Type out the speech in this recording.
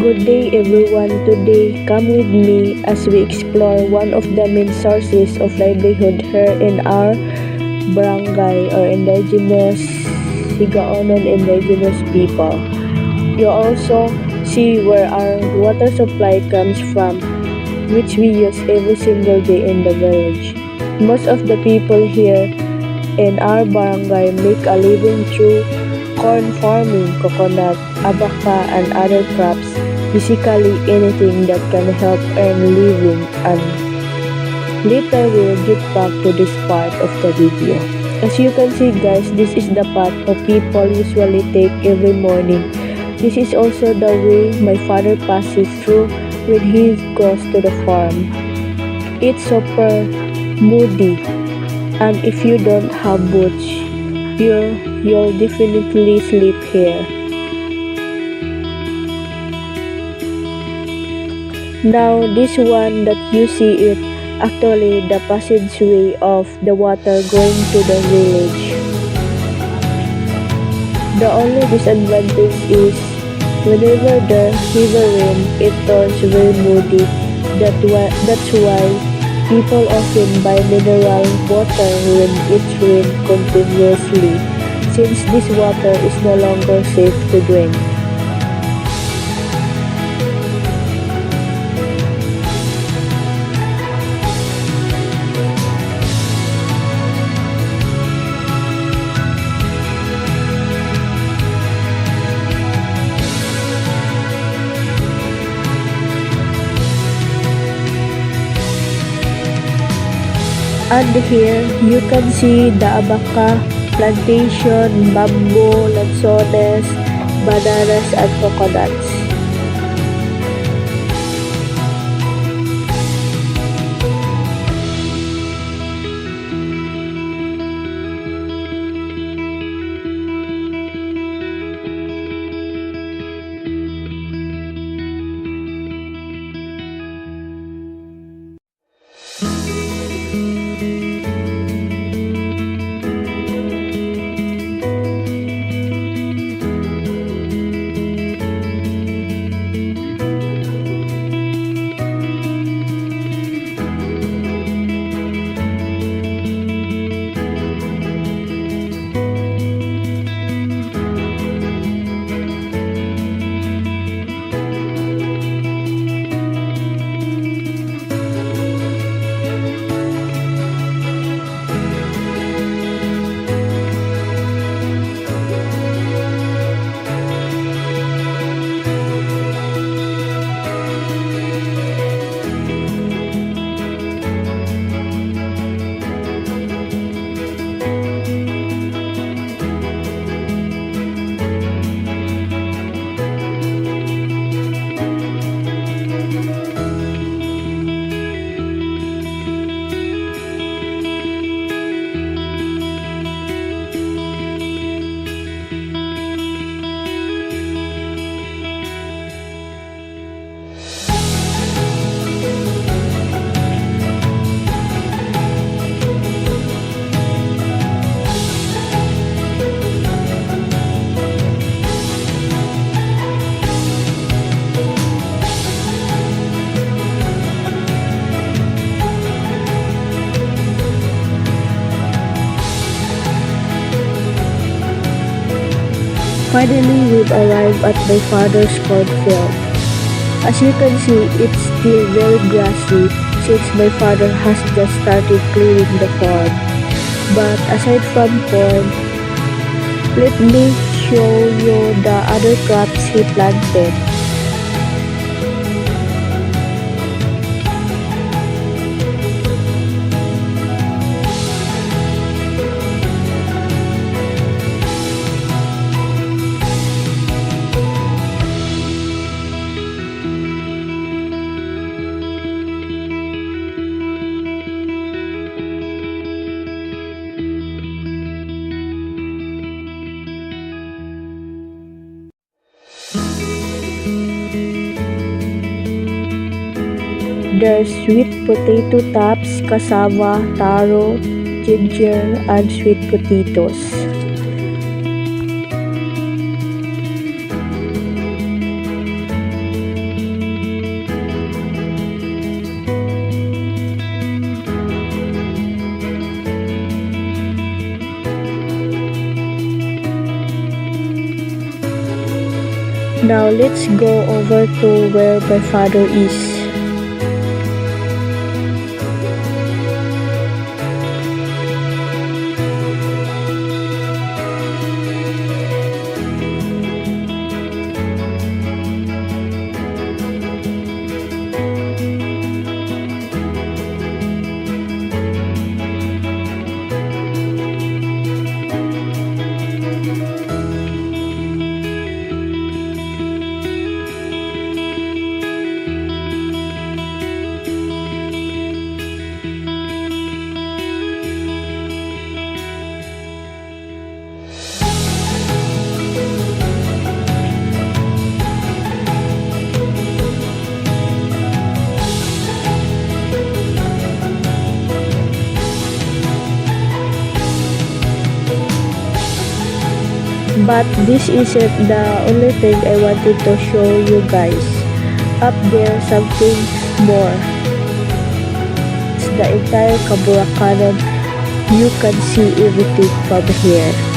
Good day everyone. Today, come with me as we explore one of the main sources of livelihood here in our barangay or indigenous Higaonon indigenous people. You also see where our water supply comes from, which we use every single day in the village. Most of the people here in our barangay make a living through corn farming, coconut, abaca, and other crops. Basically anything that can help earn living, and later we'll get back to this part of the video. As you can see guys, this is the path of people usually take every morning. This is also the way my father passes through when he goes to the farm. It's super moody, and if you don't have boots, you'll definitely sleep here. Now, this one that you see it actually the passageway of the water going to the village. The only disadvantage is whenever the river rain, it turns very moody. That's why people often buy mineral water when it rains continuously, since this water is no longer safe to drink. And here, you can see the abaca plantation, bamboo, lanzones, bananas, and coconuts. Finally, we've arrived at my father's cornfield. As you can see, it's still very grassy since my father has just started clearing the farm. But aside from corn, let me show you the other crops he planted. There's sweet potato tops, cassava, taro, ginger, and sweet potatoes. Now let's go over to where my father is. But this isn't the only thing I wanted to show you guys. Up there, something more. It's the entire Kaburakan. You can see everything from here.